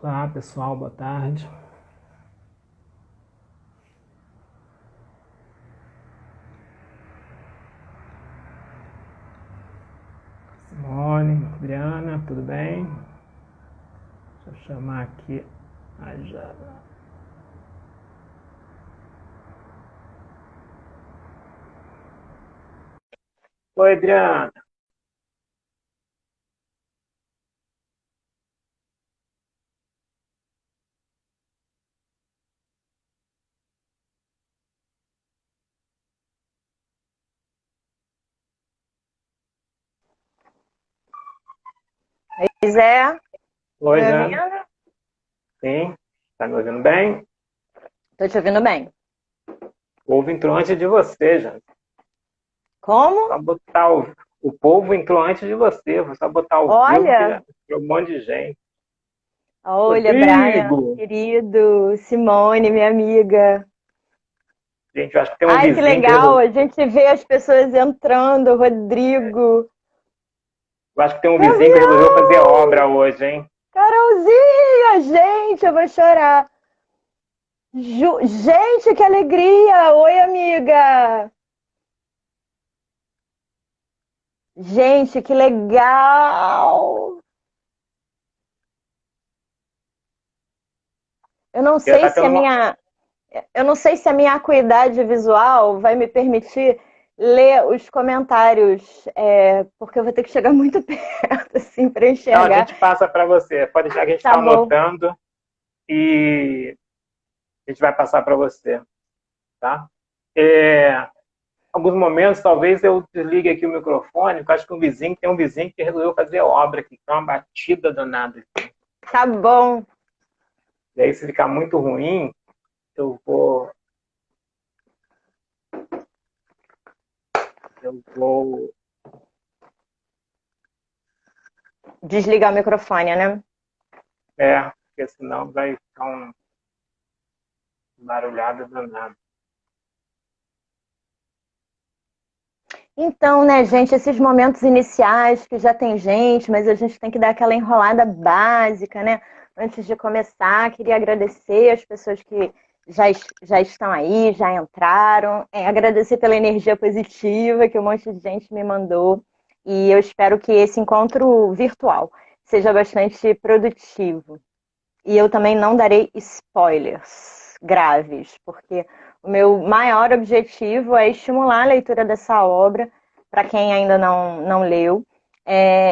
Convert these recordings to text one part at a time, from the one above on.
Olá, pessoal, boa tarde. Simone, Adriana, tudo bem? Deixa eu chamar aqui a Jana. Oi, Adriana. Pois é, tá Oi, me Jana. ouvindo? Sim, tá me ouvindo bem? Tô te ouvindo bem. O povo entrou antes de você, Jana. Como? Só botar o povo entrou antes de você. Vou só botar ao vivo que já Olha, entrou um monte de gente. olha, Brian, Rodrigo! querido, Simone, minha amiga. Gente, eu acho que tem um Ai, que vizinho que legal, resolveu. a gente vê as pessoas entrando, Rodrigo. Eu acho que tem um vizinho que resolveu fazer obra Gavião! hoje, hein? Carolzinha, gente, eu vou chorar. Gente, que alegria! Oi, amiga! Gente, que legal! Eu não Porque sei tá se a tendo uma. minha Eu não sei se a minha acuidade visual vai me permitir ler os comentários, porque eu vou ter que chegar muito perto, assim, para Não, a enxergar. gente passa para você. Pode deixar que a gente Tá está bom, anotando e a gente vai passar para você, tá? É, alguns momentos, talvez eu desligue aqui o microfone, porque eu acho que tem um vizinho que resolveu fazer obra aqui, que é uma batida danada. tá bom. E aí, se ficar muito ruim, eu vou, eu vou, Desligar o microfone, né? porque senão vai ficar um barulhado danado. Então, né, gente, esses momentos iniciais que já tem gente, mas a gente tem que dar aquela enrolada básica, né? Antes de começar, queria agradecer as pessoas que já estão aí, já entraram, agradecer pela energia positiva que um monte de gente me mandou. E eu espero que esse encontro virtual seja bastante produtivo. E eu também não darei spoilers graves, porque o meu maior objetivo é estimular a leitura dessa obra para quem ainda não leu.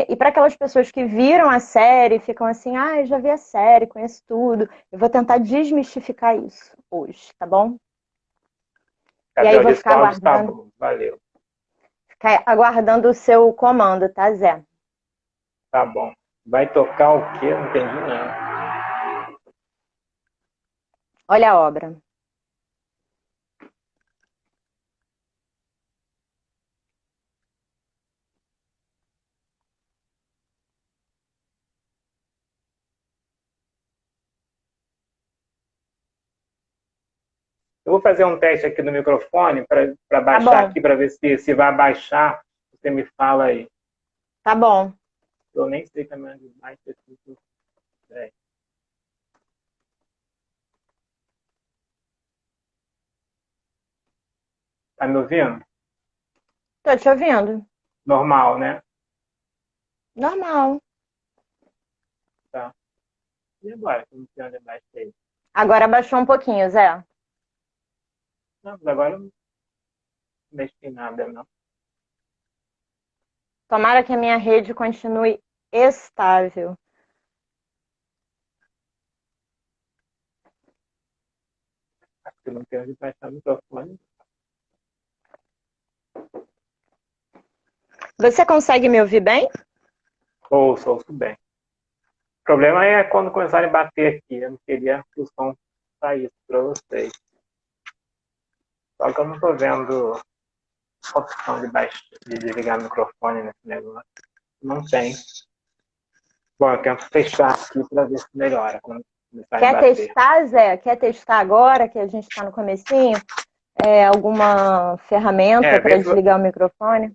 E para aquelas pessoas que viram a série e ficam assim, ah, eu já vi a série, conheço tudo. Eu vou tentar desmistificar isso hoje, tá bom? E aí Gabriel vou disse que ficar o áudio está aguardando, bom. Valeu. o seu comando, tá, Zé? Tá bom. Vai tocar o quê? Não entendi nada. Olha a obra. Eu vou fazer um teste aqui no microfone para Tá baixar bom, aqui, para ver se vai baixar. Você me fala aí. tá bom. Eu nem sei também onde mais aqui. É. Tá me ouvindo? Tô te ouvindo. Normal, né? Normal. Tá. E agora? Que não sei onde baixei. Agora baixou um pouquinho, Zé. Não, mas agora eu não mexi em nada, não. Tomara que a minha rede continue estável. Acho que não tem onde baixar o microfone. Você consegue me ouvir bem? Ouço bem. O problema é quando começarem a bater aqui. Eu não queria que o som saísse para vocês. Só que eu não tô vendo a opção de desligar o microfone nesse negócio. Não tem. Bom, eu tento fechar aqui para ver se melhora quando começarem a Quer bater. testar, Zé? Quer testar agora que a gente está no comecinho? Alguma ferramenta Vê para se desligar o microfone?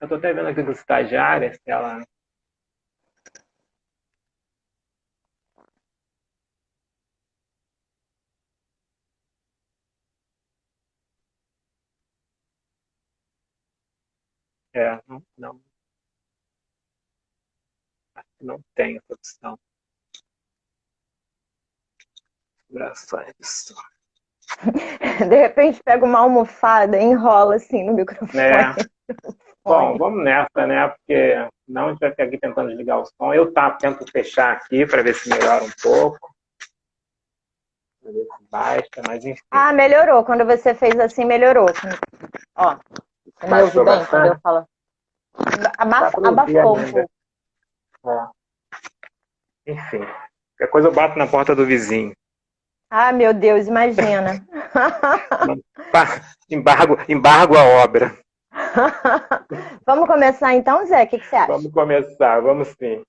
eu tô até vendo aqui do estagiário, se ela Não, acho que não tem essa opção. Configurações. De repente pega uma almofada e enrola assim no microfone. Bom, vamos nessa, né? Porque não a gente vai ficar aqui tentando desligar o som. Eu tento fechar aqui para ver se melhora um pouco. Para ver se baixa, mas enfim. Ah, melhorou. Quando você fez assim, melhorou. Ó, você me ouve bem quando eu falo? Abafou um pouco. Enfim, qualquer coisa eu bato na porta do vizinho. Ah, meu Deus, imagina. Embargo a obra. Vamos começar então, Zé? O que você acha? Vamos começar, vamos sim.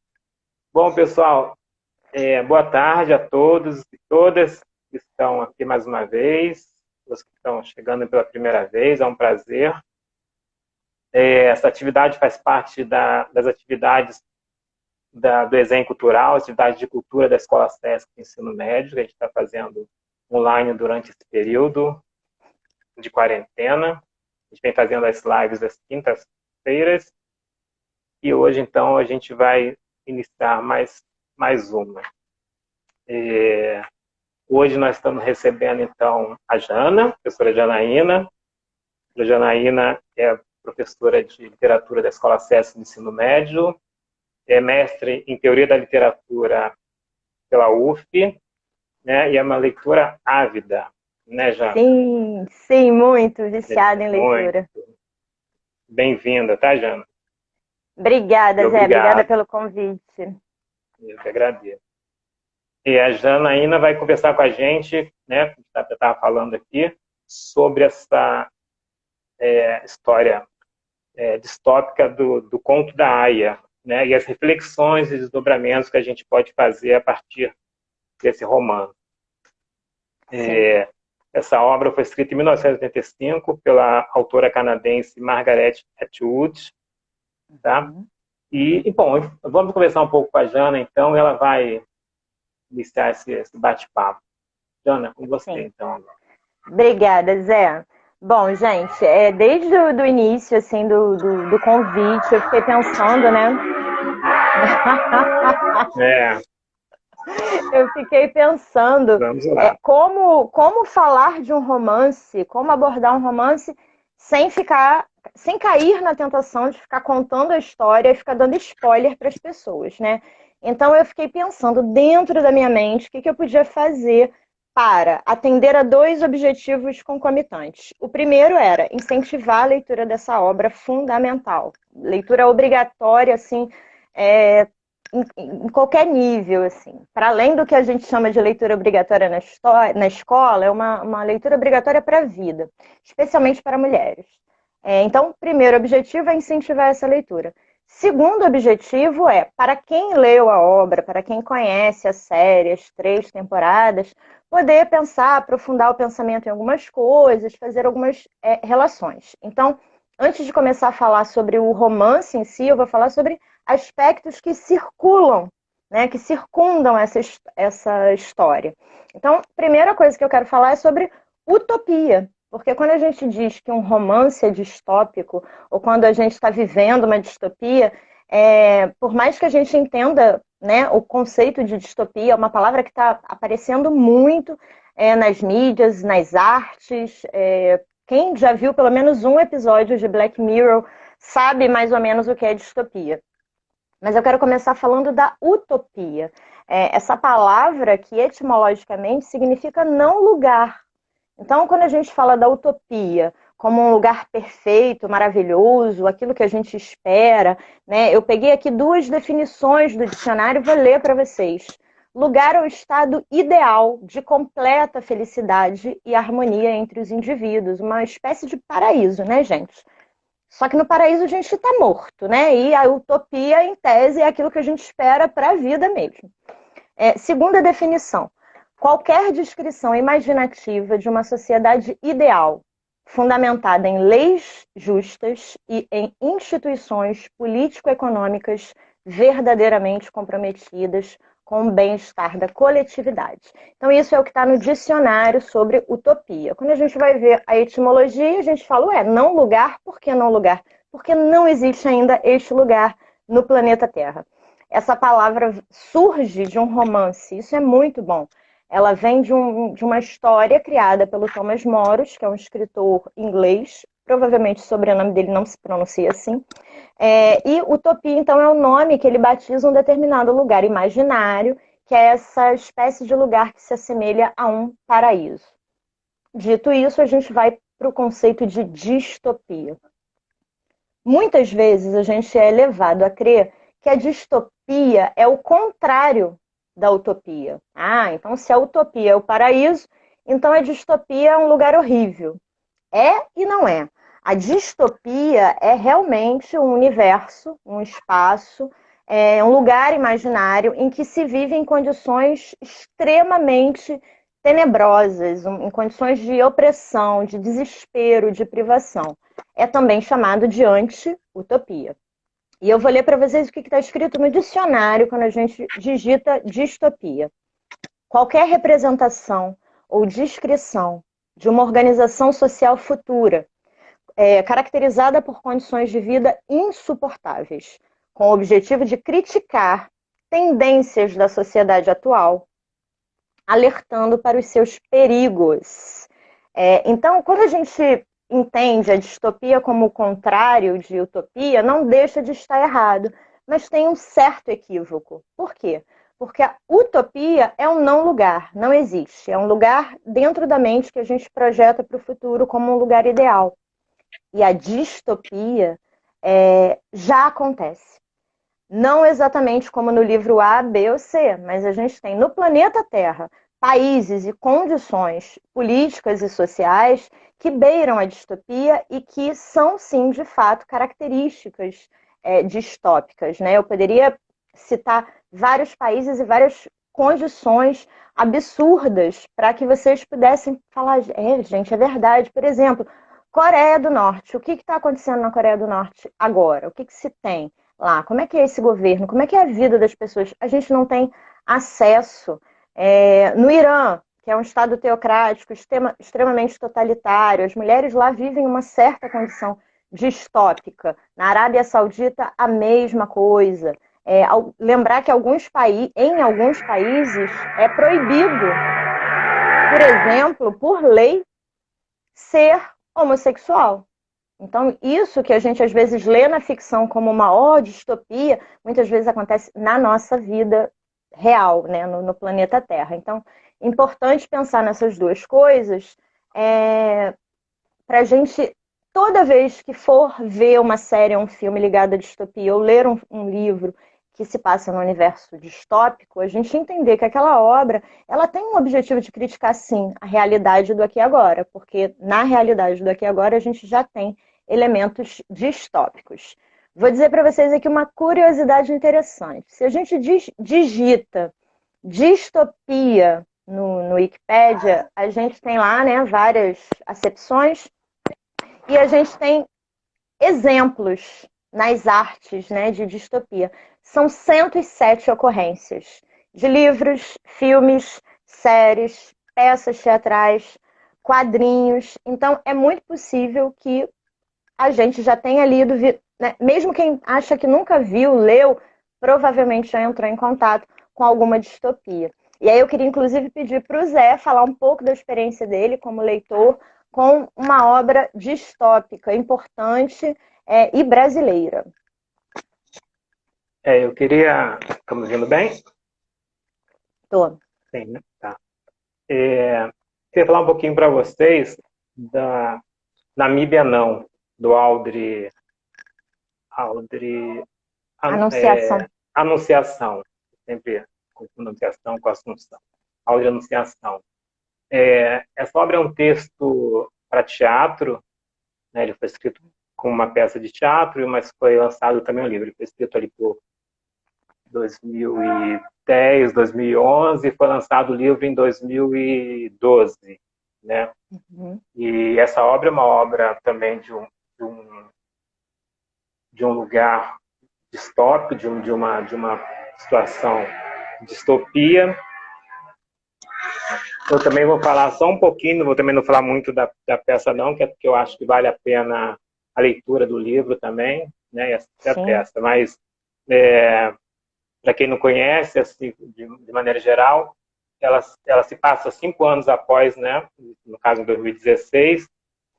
Bom, pessoal, boa tarde a todos e todas que estão aqui mais uma vez, os que estão chegando pela primeira vez, é um prazer. Essa atividade faz parte das atividades do Exem Cultural, atividade de cultura da Escola SESC de Ensino Médio, que a gente está fazendo online durante esse período de quarentena. A gente vem fazendo as lives às quintas-feiras e hoje, então, a gente vai iniciar mais uma. Hoje nós estamos recebendo, então, a Jana, a professora Janaína. A Janaína é professora de literatura da Escola SESC de Ensino Médio, é mestre em Teoria da Literatura pela UF, né, e é uma leitora ávida, né, Jana? Sim, muito viciada em leitura. Bem-vinda, tá, Jana? Obrigada, Zé. Obrigada pelo convite. Eu que agradeço. E a Janaína vai conversar com a gente, né, eu estava falando aqui, sobre essa história distópica do conto da Aia, né, e as reflexões e desdobramentos que a gente pode fazer a partir desse romance. Essa obra foi escrita em 1985 pela autora canadense Margaret Atwood, tá? E, bom, vamos conversar um pouco com a Jana, então, ela vai iniciar esse bate-papo. Jana, com você, então. Obrigada, Zé. Bom, gente, desde o início, assim, do convite, eu fiquei pensando, né? Eu fiquei pensando como falar de um romance, como abordar um romance sem cair na tentação de ficar contando a história e ficar dando spoiler para as pessoas, né? Então eu fiquei pensando dentro da minha mente o que eu podia fazer para atender a dois objetivos concomitantes. O primeiro era incentivar a leitura dessa obra fundamental. Leitura obrigatória, assim, em qualquer nível, assim. Para além do que a gente chama de leitura obrigatória na escola, é uma leitura obrigatória para a vida, especialmente para mulheres. Então, primeiro objetivo é incentivar essa leitura. Segundo objetivo para quem leu a obra, para quem conhece a série, as 3 temporadas, poder pensar, aprofundar o pensamento em algumas coisas, fazer algumas relações. Então, antes de começar a falar sobre o romance em si, eu vou falar sobre aspectos que circulam, né, que circundam essa história. Então, a primeira coisa que eu quero falar é sobre utopia. Porque quando a gente diz que um romance é distópico, ou quando a gente está vivendo uma distopia, por mais que a gente entenda, né, o conceito de distopia, é uma palavra que está aparecendo muito nas mídias, nas artes. Quem já viu pelo menos um episódio de Black Mirror sabe mais ou menos o que é distopia. Mas eu quero começar falando da utopia. Essa palavra que etimologicamente significa não lugar. Então, quando a gente fala da utopia como um lugar perfeito, maravilhoso, aquilo que a gente espera, né? Eu peguei aqui 2 definições do dicionário e vou ler para vocês. Lugar ou estado ideal de completa felicidade e harmonia entre os indivíduos. Uma espécie de paraíso, né, gente? Só que no paraíso a gente está morto, né? E a utopia, em tese, é aquilo que a gente espera para a vida mesmo. Segunda definição. Qualquer descrição imaginativa de uma sociedade ideal, fundamentada em leis justas e em instituições político-econômicas verdadeiramente comprometidas com o bem-estar da coletividade. Então, isso é o que está no dicionário sobre utopia. Quando a gente vai ver a etimologia, a gente fala, não lugar, por que não lugar? porque não existe ainda este lugar no planeta Terra. Essa palavra surge de um romance, isso é muito bom. Ela vem de uma história criada pelo Thomas Moros, que é um escritor inglês, provavelmente o sobrenome dele não se pronuncia assim. E utopia, então, é o nome que ele batiza um determinado lugar imaginário, que é essa espécie de lugar que se assemelha a um paraíso. Dito isso, a gente vai para o conceito de distopia. Muitas vezes a gente é levado a crer que a distopia é o contrário da utopia. Então se a utopia é o paraíso, então a distopia é um lugar horrível. É e não é. A distopia é realmente um universo, um espaço, um lugar imaginário em que se vive em condições extremamente tenebrosas, em condições de opressão, de desespero, de privação. É também chamado de anti-utopia. E eu vou ler para vocês o que está escrito no dicionário quando a gente digita distopia. Qualquer representação ou descrição de uma organização social futura, caracterizada por condições de vida insuportáveis, com o objetivo de criticar tendências da sociedade atual, alertando para os seus perigos. Então, quando a gente entende a distopia como o contrário de utopia, não deixa de estar errado, mas tem um certo equívoco. Por quê? Porque a utopia é um não lugar, não existe. É um lugar dentro da mente que a gente projeta para o futuro como um lugar ideal. E a distopia já acontece. Não exatamente como no livro A, B ou C, mas a gente tem no planeta Terra países e condições políticas e sociais que beiram a distopia e que são, sim, de fato, características distópicas. Né? Eu poderia citar vários países e várias condições absurdas para que vocês pudessem falar, gente, é verdade. Por exemplo, Coreia do Norte. O que está acontecendo na Coreia do Norte agora? O que se tem lá? Como é que é esse governo? Como é que é a vida das pessoas? A gente não tem acesso. No Irã, que é um estado teocrático, extremamente totalitário, as mulheres lá vivem uma certa condição distópica. Na Arábia Saudita, a mesma coisa. Lembrar que em alguns países é proibido, por exemplo, por lei, ser homossexual. Então, isso que a gente às vezes lê na ficção como uma distopia, muitas vezes acontece na nossa vida real, né, no planeta Terra. Então, é importante pensar nessas duas coisas para a gente, toda vez que for ver uma série ou um filme ligado à distopia ou ler um livro que se passa no universo distópico, a gente entender que aquela obra ela tem um objetivo de criticar, sim, a realidade do aqui e agora, porque na realidade do aqui e agora a gente já tem elementos distópicos. Vou dizer para vocês aqui uma curiosidade interessante. Se a gente digita distopia no Wikipédia, a gente tem lá, né, várias acepções e a gente tem exemplos nas artes, né, de distopia. São 107 ocorrências de livros, filmes, séries, peças teatrais, quadrinhos. Então, é muito possível que a gente já tenha lido, né? Mesmo quem acha que nunca viu, leu, provavelmente já entrou em contato com alguma distopia. E aí eu queria, inclusive, pedir para o Zé falar um pouco da experiência dele como leitor com uma obra distópica, importante e brasileira. Eu queria... Estamos indo bem? Tô. Sim, né? Tá. Queria falar um pouquinho para vocês da Namíbia Não, do Audrey Anunciação. Anunciação. Sempre confundo Anunciação com Assunção. Audrey Anunciação. Essa obra é um texto para teatro, né? Ele foi escrito com uma peça de teatro, mas foi lançado também um livro. Ele foi escrito ali por 2010, 2011, e foi lançado o livro em 2012, né? Uhum. E essa obra é uma obra também de um lugar distópico, de uma situação de distopia. Eu também vou falar só um pouquinho, também não falar muito da peça não, que é porque eu acho que vale a pena a leitura do livro também, né, e assistir a Sim. peça. Mas, para quem não conhece, assim, de maneira geral, ela se passa 5 anos após, né, no caso em 2016,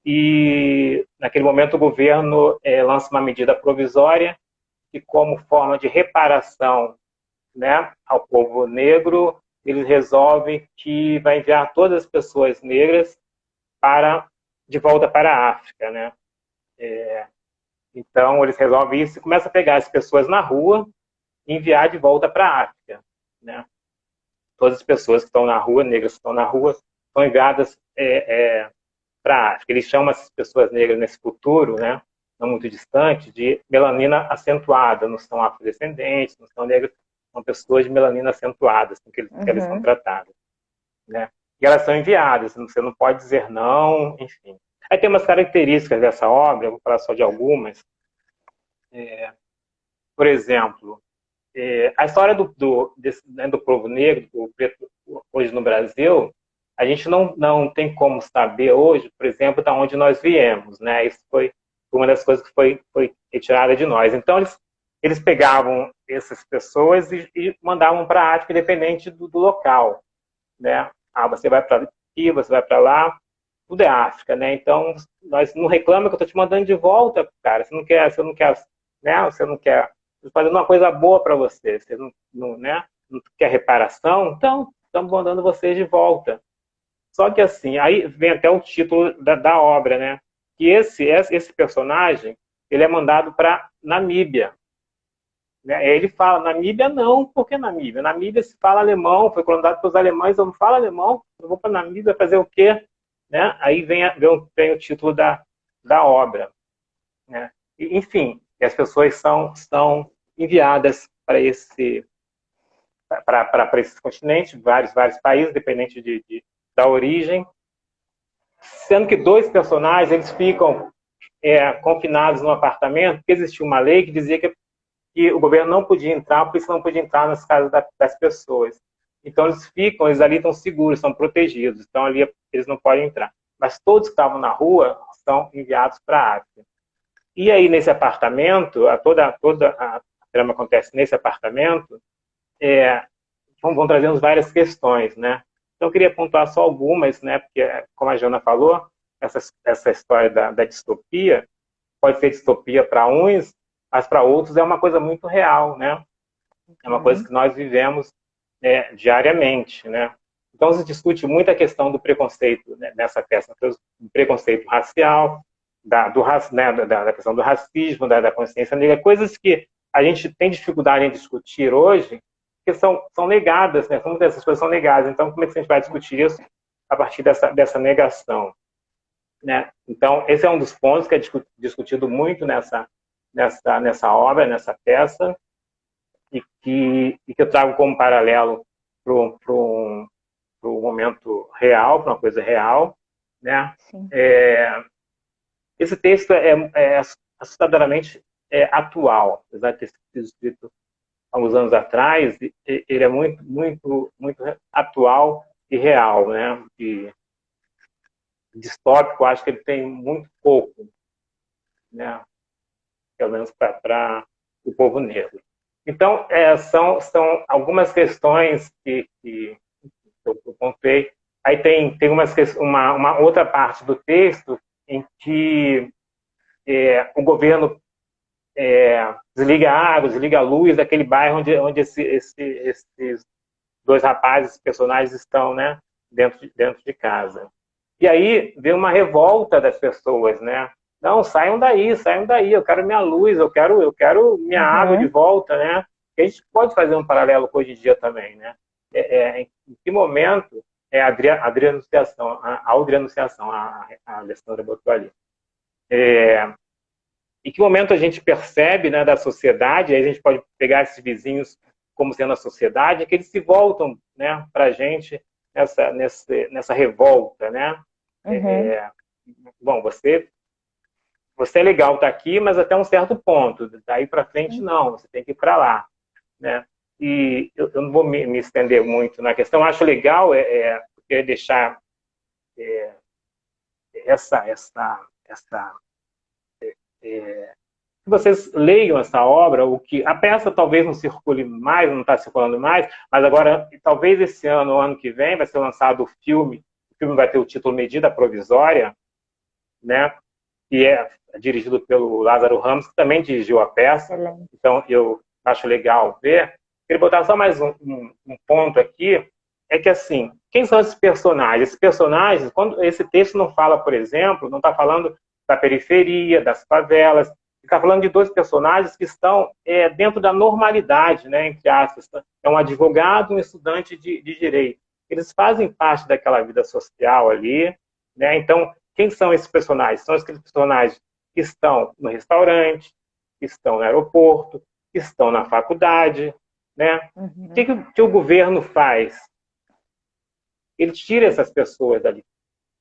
e naquele momento o governo lança uma medida provisória que, como forma de reparação, né, ao povo negro, eles resolvem que vai enviar todas as pessoas negras de volta para a África, né? Então eles resolvem isso e começam a pegar as pessoas na rua e enviar de volta para a África, né? Todas as pessoas que estão na rua, negras que estão na rua, são enviadas para a África. Eles chamam essas pessoas negras nesse futuro, né, não muito distante, de melanina acentuada. Não são afrodescendentes, não são negras, são pessoas de melanina acentuada, assim, que eles são tratados, né? E elas são enviadas, você não pode dizer não, enfim. Aí tem umas características dessa obra, eu vou falar só de algumas. Por exemplo, a história do povo negro, do preto, hoje no Brasil, a gente não tem como saber hoje, por exemplo, de onde nós viemos, né? Isso foi uma das coisas que foi retirada de nós. Então, eles pegavam essas pessoas e mandavam para a África, independente do local, né? Ah, você vai para aqui, você vai para lá, tudo é África, né? Então, nós não reclama que eu estou te mandando de volta, cara. Você não quer, né? Você não quer fazendo uma coisa boa para você, você né? Não quer reparação, então estamos mandando vocês de volta. Só que assim, aí vem até o título da obra, né? Que esse personagem, ele é mandado para Namíbia. Né? Ele fala, Namíbia não, por que Namíbia? Namíbia se fala alemão, foi colonizado pelos alemães, eu não falo alemão, eu vou para Namíbia fazer o quê? Né? Aí vem o título da obra. Né? E, enfim, as pessoas são enviadas para esses continentes, vários países, dependente da origem, sendo que 2 personagens eles ficam confinados num apartamento, porque existia uma lei que dizia que o governo não podia entrar, a polícia não podia entrar nas casas das pessoas. Então eles ali estão seguros, são protegidos, então ali eles não podem entrar. Mas todos que estavam na rua são enviados para a África. E aí nesse apartamento, toda a trama acontece nesse apartamento, vão trazendo várias questões, né? Então eu queria pontuar só algumas, né? Porque como a Jana falou, essa história da distopia pode ser distopia para uns, mas para outros é uma coisa muito real, né? É uma coisa que nós vivemos diariamente, né? Então se discute muito a questão do preconceito, né, nessa peça, do preconceito racial, da questão do racismo, da consciência negra, coisas que a gente tem dificuldade em discutir hoje, que são negadas, né? Muitas dessas coisas são negadas. Então como é que a gente vai discutir isso a partir dessa negação? Né? Então, esse é um dos pontos que é discutido muito nessa obra, nessa peça, e que eu trago como paralelo para um momento real, para uma coisa real. Né? Esse texto é assustadoramente atual, apesar de ter sido escrito há uns anos atrás, ele é muito, muito, muito atual e real, né? E distópico, acho que ele tem muito pouco, né? Pelo menos para o povo negro. Então, são algumas questões que eu contei. Aí tem uma outra parte do texto em que o governo desliga a água, desliga a luz daquele bairro onde esses 2 rapazes, personagens, estão, né, dentro de casa. E aí vem uma revolta das pessoas, né? Não, saiam daí, eu quero minha luz, eu quero minha água de volta, né? E a gente pode fazer um paralelo com hoje em dia também, né? Em que momento a Adriana Anunciação, a Alessandra botou ali. Em que momento a gente percebe, né, da sociedade, aí a gente pode pegar esses vizinhos como sendo a sociedade, que eles se voltam, né, para a gente nessa revolta, né? Bom, você é legal estar aqui, mas até um certo ponto. Daí para frente, não. Você tem que ir para lá, né? E eu não vou me estender muito na questão. Acho legal deixar essa que vocês leiam essa obra, o que a peça talvez não circule mais, não está circulando mais, mas agora, talvez esse ano ou ano que vem, vai ser lançado o filme vai ter o título Medida Provisória, né? Que é dirigido pelo Lázaro Ramos, que também dirigiu a peça. Excelente. Então, eu acho legal ver. Queria botar só mais um ponto aqui, é que, assim, quem são esses personagens? Esses personagens, quando esse texto não fala, por exemplo, não está falando da periferia, das favelas, está falando de dois personagens que estão dentro da normalidade, né, entre aspas. É um advogado e um estudante de direito. Eles fazem parte daquela vida social ali, né? Então, quem são esses personagens? São aqueles personagens que estão no restaurante, que estão no aeroporto, que estão na faculdade, né? Uhum. O que o governo faz? Ele tira essas pessoas dali,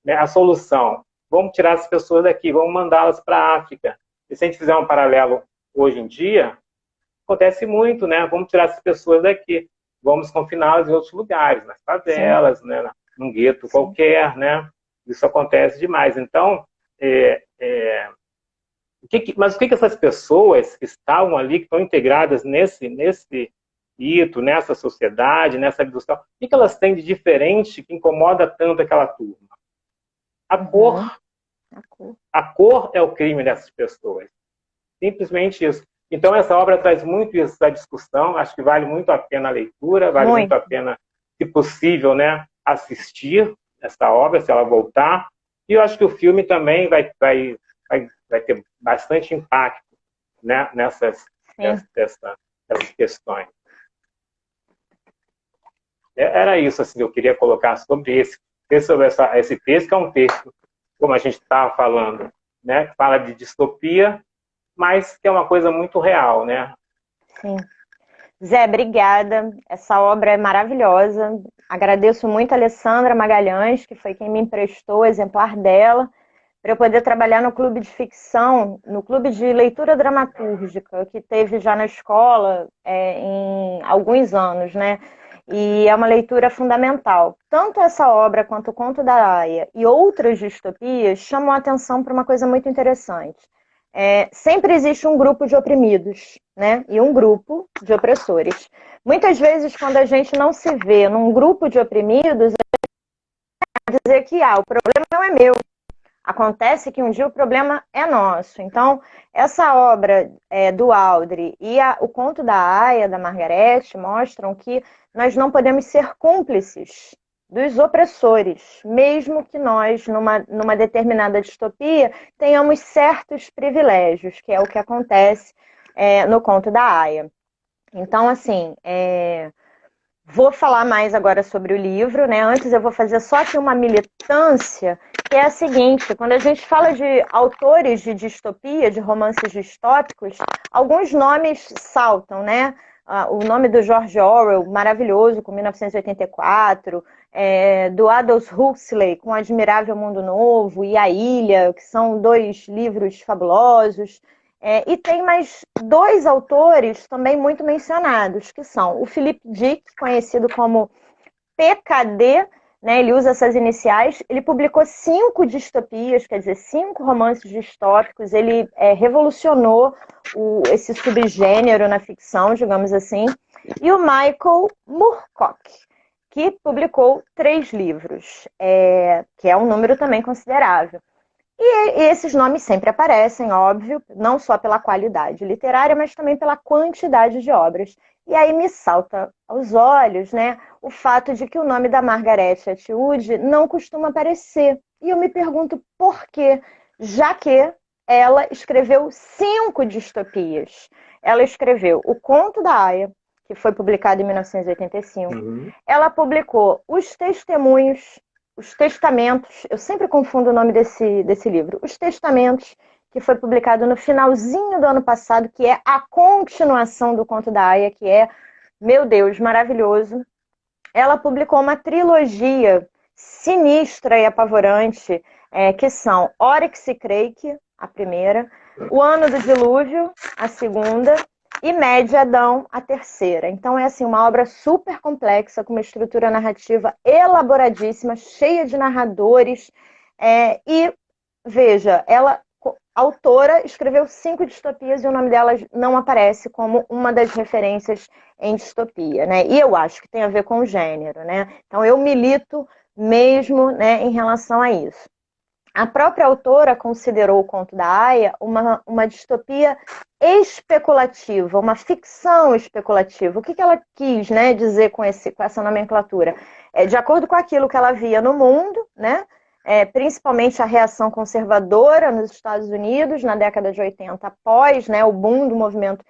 né? A solução, vamos tirar essas pessoas daqui, vamos mandá-las para a África. E se a gente fizer um paralelo hoje em dia, acontece muito, né? Vamos tirar essas pessoas daqui, vamos confiná-las em outros lugares, nas favelas, né? Num gueto qualquer, né? Isso acontece demais. Então, mas o que essas pessoas que estavam ali, que estão integradas nesse gueto, nessa sociedade, nessa vida social, o que elas têm de diferente que incomoda tanto aquela turma? A cor. A cor é o crime dessas pessoas. Simplesmente isso. Então, essa obra traz muito isso da discussão. Acho que vale muito a pena a leitura, vale muito a pena, se possível, né, assistir essa obra, se ela voltar. E eu acho que o filme também vai ter bastante impacto, né, nessas questões. Era isso assim, que eu queria colocar sobre esse texto, que é um texto, como a gente estava falando, né, que fala de distopia, mas que é uma coisa muito real, né? Sim. Zé, obrigada. Essa obra é maravilhosa. Agradeço muito a Alessandra Magalhães, que foi quem me emprestou o exemplar dela, para eu poder trabalhar no clube de ficção, no clube de leitura dramatúrgica, que teve já na escola em alguns anos, né? E é uma leitura fundamental. Tanto essa obra quanto o Conto da Aia e outras distopias chamam a atenção para uma coisa muito interessante. Sempre existe um grupo de oprimidos, né? E um grupo de opressores. Muitas vezes, quando a gente não se vê num grupo de oprimidos, a gente dizer que o problema não é meu. Acontece que um dia o problema é nosso. Então, essa obra do Aldri e o Conto da Aia, da Margarete, mostram que nós não podemos ser cúmplices dos opressores, mesmo que nós, numa determinada distopia, tenhamos certos privilégios, que é o que acontece no Conto da Aia. Então, assim, vou falar mais agora sobre o livro, né? Antes eu vou fazer só aqui uma militância, que é a seguinte: quando a gente fala de autores de distopia, de romances distópicos, alguns nomes saltam, né? O nome do George Orwell, maravilhoso, com 1984, do Aldous Huxley, com O Admirável Mundo Novo, e A Ilha, que são dois livros fabulosos. E tem mais dois autores também muito mencionados, que são o Philip Dick, conhecido como PKD, né, ele usa essas iniciais, ele publicou 5 distopias, quer dizer, 5 romances distópicos, ele revolucionou esse subgênero na ficção, digamos assim, e o Michael Moorcock, que publicou 3 livros, que é um número também considerável. E esses nomes sempre aparecem, óbvio, não só pela qualidade literária, mas também pela quantidade de obras. E aí me salta aos olhos, né, o fato de que o nome da Margaret Atwood não costuma aparecer. E eu me pergunto por quê, já que ela escreveu 5 distopias. Ela escreveu O Conto da Aia, que foi publicado em 1985. Ela publicou Os Testemunhos, Os Testamentos, eu sempre confundo o nome desse livro, Os Testamentos, que foi publicado no finalzinho do ano passado, que é a continuação do Conto da Aia, que é, meu Deus, maravilhoso. Ela publicou uma trilogia sinistra e apavorante, que são Oryx e Crake, a primeira, O Ano do Dilúvio, a segunda, e Média Adão, a terceira. Então é assim, uma obra super complexa, com uma estrutura narrativa elaboradíssima, cheia de narradores. E, veja, ela autora escreveu 5 distopias e o nome dela não aparece como uma das referências em distopia, né? E eu acho que tem a ver com o gênero, né? Então eu milito mesmo, né, em relação a isso. A própria autora considerou o Conto da Aia uma distopia especulativa, uma ficção especulativa. O que ela quis, né, dizer com essa nomenclatura? De acordo com aquilo que ela via no mundo, né, principalmente a reação conservadora nos Estados Unidos na década de 80, após, né, o boom do movimento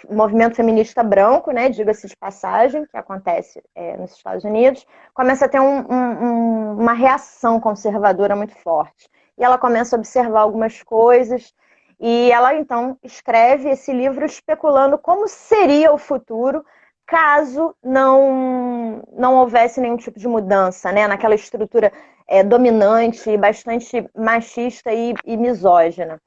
movimento feminista branco, né, diga-se de passagem, que acontece nos Estados Unidos, começa a ter uma reação conservadora muito forte. E ela começa a observar algumas coisas, e ela, então, escreve esse livro especulando como seria o futuro caso não houvesse nenhum tipo de mudança, né, naquela estrutura dominante, bastante machista e misógina.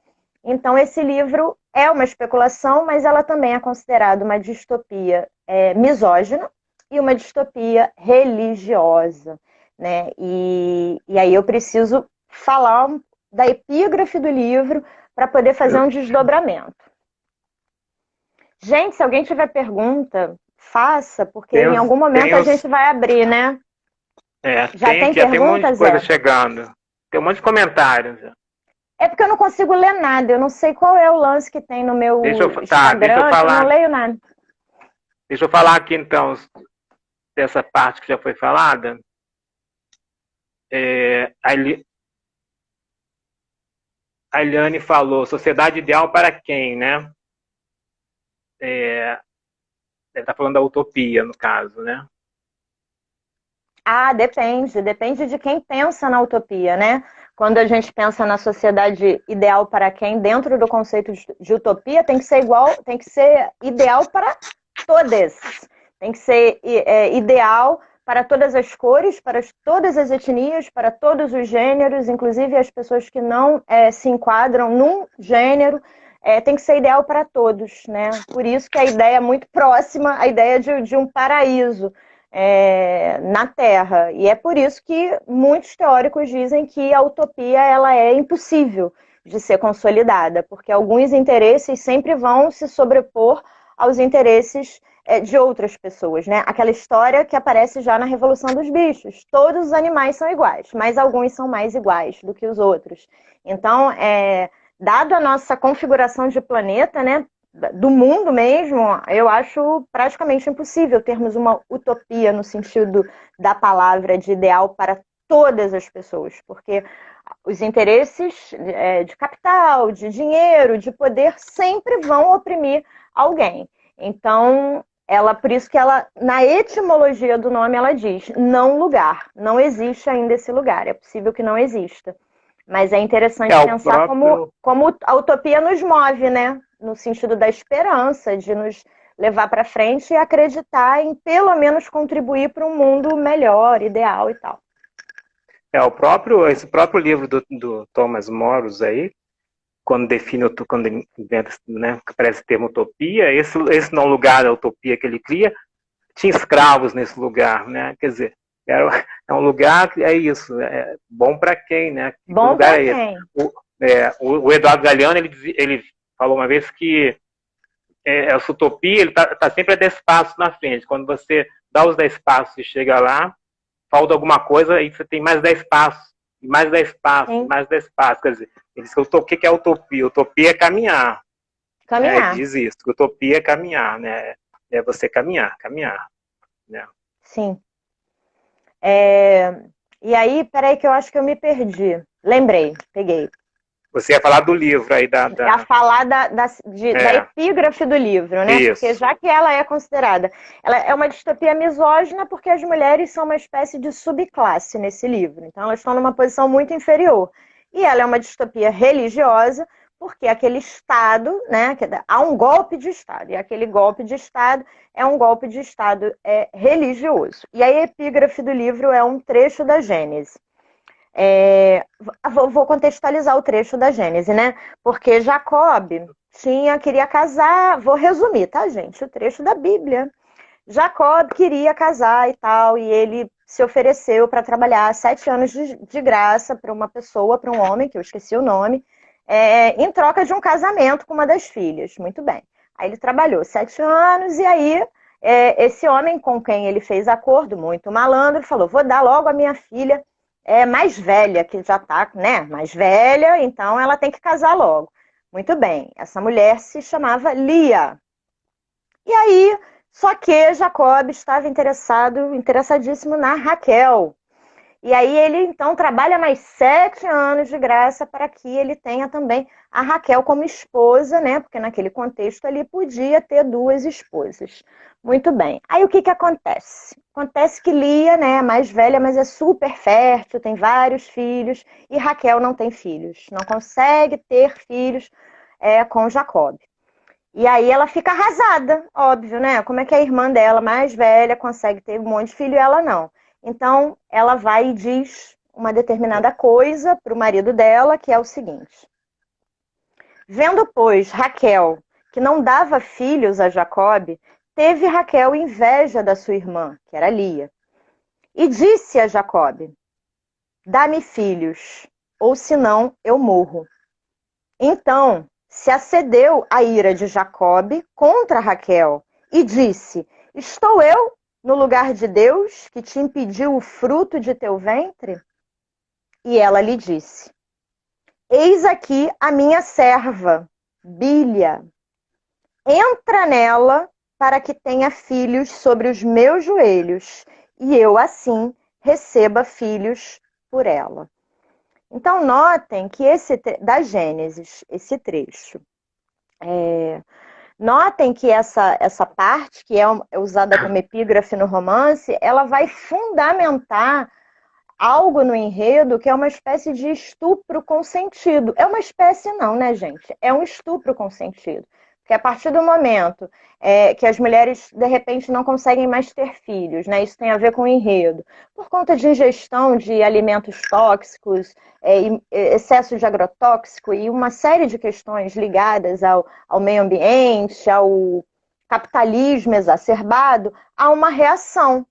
Então, esse livro é uma especulação, mas ela também é considerada uma distopia misógina e uma distopia religiosa, né? E aí eu preciso falar da epígrafe do livro para poder fazer um desdobramento. Gente, se alguém tiver pergunta, faça, porque em algum momento a gente vai abrir, né? Já tem perguntas, tem um monte de coisa chegando. Tem um monte de comentários. É porque eu não consigo ler nada, eu não sei qual é o lance que tem no meu Instagram, eu não leio nada. Deixa eu falar aqui, então, dessa parte que já foi falada. A Eliane falou, sociedade ideal para quem, né? Deve estar falando da utopia, no caso, né? Ah, depende de quem pensa na utopia, né? Quando a gente pensa na sociedade ideal para quem, dentro do conceito de utopia, tem que ser ideal para todas. Tem que ser ideal para todas as cores, para todas as etnias, para todos os gêneros, inclusive as pessoas que não se enquadram num gênero. Tem que ser ideal para todos, né? Por isso que a ideia é muito próxima à ideia de um paraíso. Na Terra. E é por isso que muitos teóricos dizem que a utopia ela é impossível de ser consolidada, porque alguns interesses sempre vão se sobrepor aos interesses de outras pessoas, né? Aquela história que aparece já na Revolução dos Bichos. Todos os animais são iguais, mas alguns são mais iguais do que os outros. Então, dado a nossa configuração de planeta, né, do mundo mesmo, eu acho praticamente impossível termos uma utopia no sentido da palavra de ideal para todas as pessoas, porque os interesses de capital, de dinheiro, de poder sempre vão oprimir alguém. Então, por isso que ela, na etimologia do nome, ela diz não lugar, não existe ainda esse lugar, é possível que não exista. Mas é interessante pensar como a utopia nos move, né? No sentido da esperança, de nos levar para frente e acreditar em, pelo menos, contribuir para um mundo melhor, ideal e tal. Esse próprio livro do Thomas Morus aí, quando inventa, né, que aparece o termo utopia, esse não lugar da utopia que ele cria, tinha escravos nesse lugar, né? Quer dizer, é um lugar que é isso, é bom para quem, né? Bom para quem? O Eduardo Galeano, ele falou uma vez que essa utopia, ele tá sempre a 10 passos na frente. Quando você dá os 10 passos e chega lá, falta alguma coisa, aí você tem mais 10 passos, e mais 10 passos, e mais 10 passos. Quer dizer, ele diz o que é utopia? Utopia é caminhar. Caminhar. Diz isso, utopia é caminhar, né? É você caminhar. Né? Sim. E aí, peraí que eu acho que eu me perdi. Lembrei, peguei. Você ia falar do livro aí Ia falar da epígrafe do livro, né? Isso. Porque já que ela é considerada... Ela é uma distopia misógina porque as mulheres são uma espécie de subclasse nesse livro. Então, elas estão numa posição muito inferior. E ela é uma distopia religiosa porque aquele Estado, né? Há um golpe de Estado. E aquele golpe de Estado é um golpe de Estado religioso. E a epígrafe do livro é um trecho da Gênese. Vou contextualizar o trecho da Gênese, né? Porque Jacob queria casar, vou resumir, tá, gente? O trecho da Bíblia. Jacob queria casar e tal, e ele se ofereceu para trabalhar 7 anos de graça para uma pessoa, para um homem, que eu esqueci o nome, em troca de um casamento com uma das filhas. Muito bem. Aí ele trabalhou 7 anos e aí esse homem com quem ele fez acordo, muito malandro, falou, vou dar logo a minha filha mais velha, que já está, né, mais velha, então ela tem que casar logo. Muito bem. Essa mulher se chamava Lia. E aí, só que Jacob estava interessadíssimo na Raquel. E aí ele, então, trabalha mais 7 anos de graça para que ele tenha também a Raquel como esposa, né? Porque naquele contexto ali podia ter 2 esposas. Muito bem. Aí o que acontece? Acontece que Lia, né, é mais velha, mas é super fértil, tem vários filhos, e Raquel não tem filhos. Não consegue ter filhos com Jacob. E aí ela fica arrasada, óbvio, né? Como é que a irmã dela, mais velha, consegue ter um monte de filho e ela não? Então, ela vai e diz uma determinada coisa para o marido dela, que é o seguinte. Vendo, pois, Raquel, que não dava filhos a Jacob, teve Raquel inveja da sua irmã, que era Lia. E disse a Jacob, dá-me filhos, ou senão eu morro. Então, se acendeu a ira de Jacob contra Raquel e disse, estou eu no lugar de Deus que te impediu o fruto de teu ventre? E ela lhe disse, eis aqui a minha serva, Bilha. Entra nela para que tenha filhos sobre os meus joelhos e eu assim receba filhos por ela. Então, notem que da Gênesis, esse trecho, notem que essa parte, que é usada como epígrafe no romance, ela vai fundamentar algo no enredo que é uma espécie de estupro consentido. É uma espécie não, né, gente? É um estupro consentido. Porque a partir do momento que as mulheres, de repente, não conseguem mais ter filhos, né? Isso tem a ver com o enredo. Por conta de ingestão de alimentos tóxicos, excesso de agrotóxico e uma série de questões ligadas ao meio ambiente, ao capitalismo exacerbado, há uma reação.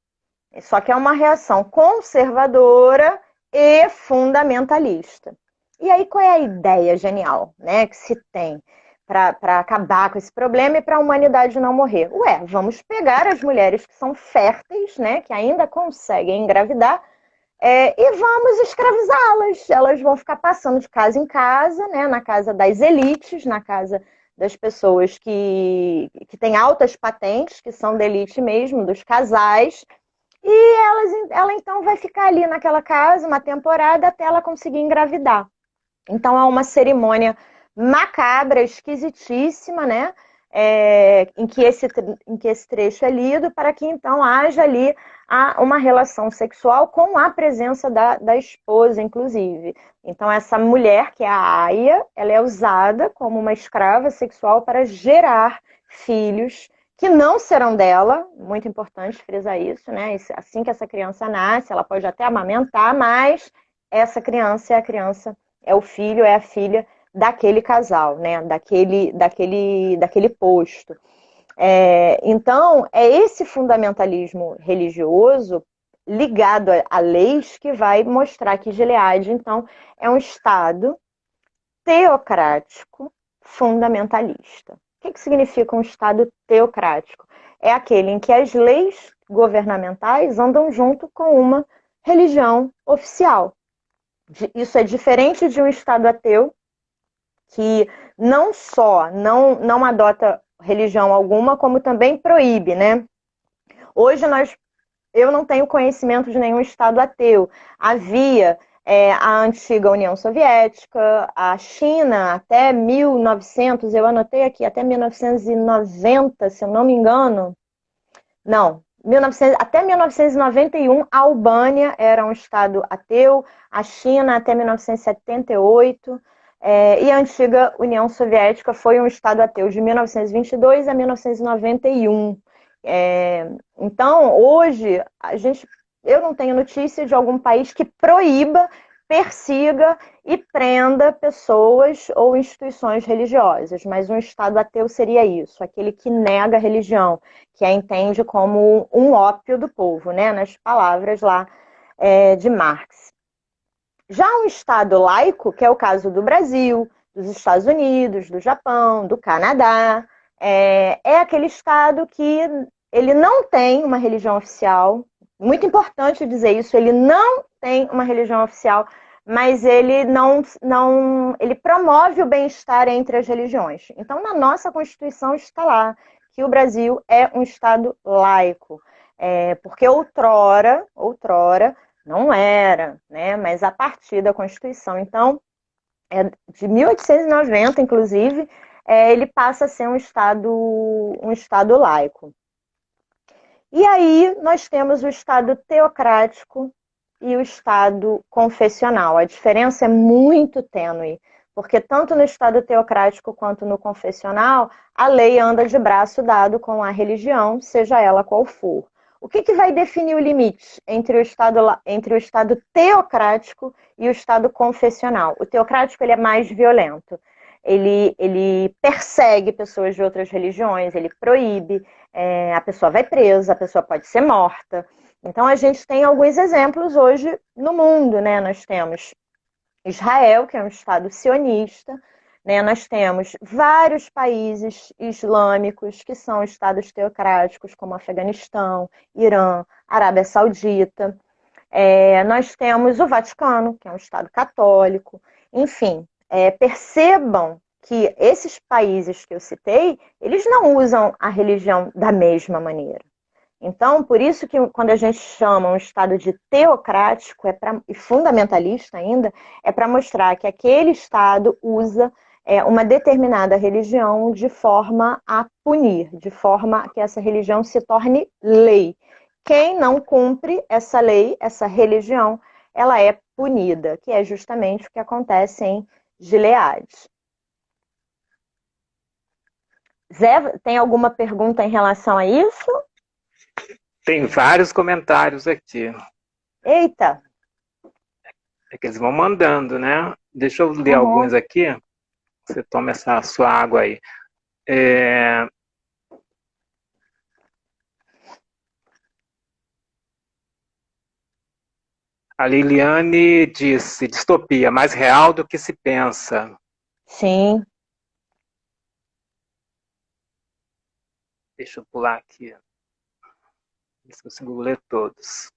Só que é uma reação conservadora e fundamentalista. E aí, qual é a ideia genial, né, que se tem para acabar com esse problema e para a humanidade não morrer? Vamos pegar as mulheres que são férteis, né, que ainda conseguem engravidar, e vamos escravizá-las. Elas vão ficar passando de casa em casa, né, na casa das elites, na casa das pessoas que têm altas patentes, que são da elite mesmo, dos casais. E ela então vai ficar ali naquela casa uma temporada até ela conseguir engravidar. Então há uma cerimônia macabra, esquisitíssima, né? Em que esse trecho é lido para que então haja ali uma relação sexual com a presença da esposa, inclusive. Então essa mulher, que é a Aia, ela é usada como uma escrava sexual para gerar filhos que não serão dela, muito importante frisar isso, né? Assim que essa criança nasce, ela pode até amamentar, mas essa criança é o filho, é a filha daquele casal, né? Daquele posto. Então, é esse fundamentalismo religioso ligado a leis que vai mostrar que Gileade, então, é um Estado teocrático fundamentalista. O que significa um Estado teocrático? É aquele em que as leis governamentais andam junto com uma religião oficial. Isso é diferente de um Estado ateu, que não só não adota religião alguma, como também proíbe, né? Hoje eu não tenho conhecimento de nenhum Estado ateu. Havia a antiga União Soviética, a China até 1900, eu anotei aqui, até 1990, se eu não me engano. Não, até 1991, a Albânia era um Estado ateu, a China até 1978, e a antiga União Soviética foi um Estado ateu de 1922 a 1991. Então, hoje, eu não tenho notícia de algum país que proíba persiga e prenda pessoas ou instituições religiosas, mas um Estado ateu seria isso, aquele que nega a religião, que a entende como um ópio do povo, né, nas palavras lá de Marx. Já um Estado laico, que é o caso do Brasil, dos Estados Unidos, do Japão, do Canadá, é aquele Estado que ele não tem uma religião oficial. Muito importante dizer isso, ele não tem uma religião oficial, mas ele ele promove o bem-estar entre as religiões. Então, na nossa Constituição está lá que o Brasil é um Estado laico, porque outrora não era, né? Mas a partir da Constituição, então, de 1890, inclusive, ele passa a ser um estado laico. E aí nós temos o Estado teocrático e o Estado confessional. A diferença é muito tênue, porque tanto no Estado teocrático quanto no confessional, a lei anda de braço dado com a religião, seja ela qual for. O que vai definir o limite entre o Estado teocrático e o Estado confessional? O teocrático ele é mais violento. Ele persegue pessoas de outras religiões, ele proíbe, a pessoa vai presa, a pessoa pode ser morta. Então, a gente tem alguns exemplos hoje no mundo, né? Nós temos Israel, que é um Estado sionista, né? Nós temos vários países islâmicos que são estados teocráticos, como Afeganistão, Irã, Arábia Saudita. Nós temos o Vaticano, que é um Estado católico. Enfim, percebam que esses países que eu citei, eles não usam a religião da mesma maneira. Então, por isso que quando a gente chama um Estado de teocrático e fundamentalista ainda, é para mostrar que aquele Estado usa uma determinada religião de forma a punir, de forma que essa religião se torne lei. Quem não cumpre essa lei, essa religião, ela é punida, que é justamente o que acontece em Gileade. Zé, tem alguma pergunta em relação a isso? Tem vários comentários aqui. Eita! É que eles vão mandando, né? Deixa eu ler alguns aqui. Você toma essa sua água aí. A Liliane disse, distopia, mais real do que se pensa. Sim. Deixa eu pular aqui. Ver se eu consigo ler todos.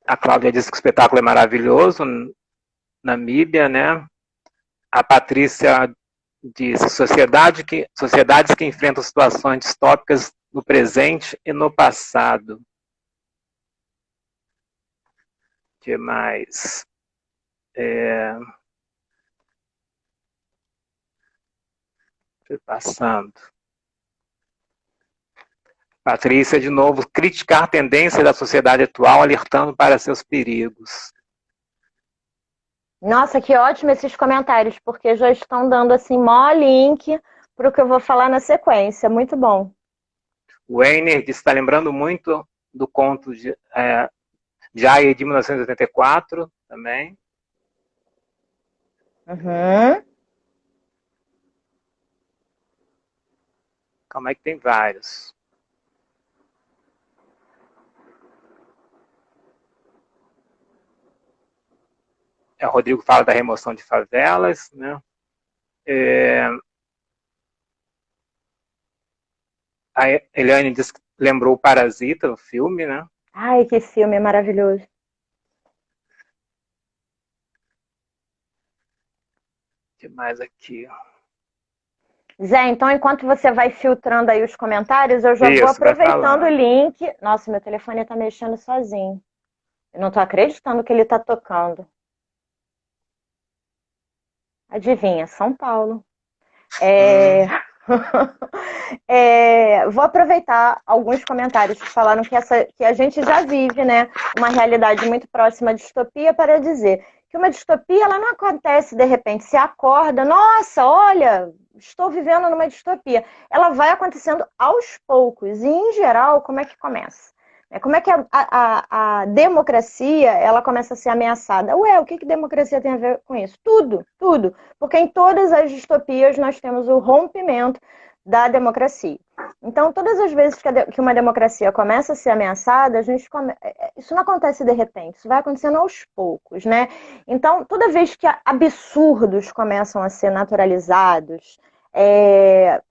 A Cláudia disse que o espetáculo é maravilhoso. Namíbia, né? A Patrícia disse, sociedades que enfrentam situações distópicas no presente e no passado. O que mais? Passando. Patrícia, de novo, criticar a tendência da sociedade atual, alertando para seus perigos. Nossa, que ótimo esses comentários, porque já estão dando assim mó link para o que eu vou falar na sequência. Muito bom. O Weiner disse que está lembrando muito do conto de Jaya de 1984 também. Calma aí que tem vários. O Rodrigo fala da remoção de favelas, né? A Eliane diz que lembrou o Parasita, o filme, né? Ai, que filme maravilhoso. O que mais aqui? Zé, então enquanto você vai filtrando aí os comentários, eu já vou aproveitando o link. Nossa, meu telefone está mexendo sozinho. Eu não estou acreditando que ele está tocando. Adivinha, São Paulo. Vou aproveitar alguns comentários que falaram que a gente já vive, né, uma realidade muito próxima à distopia, para dizer que uma distopia ela não acontece de repente, se acorda, nossa, olha, estou vivendo numa distopia. Ela vai acontecendo aos poucos e, em geral, como é que começa? Como é que a democracia ela começa a ser ameaçada? Ué, o que democracia tem a ver com isso? Tudo, tudo. Porque em todas as distopias nós temos o rompimento da democracia. Então, todas as vezes que uma democracia começa a ser ameaçada, isso não acontece de repente, isso vai acontecendo aos poucos, né? Então, toda vez que absurdos começam a ser naturalizados,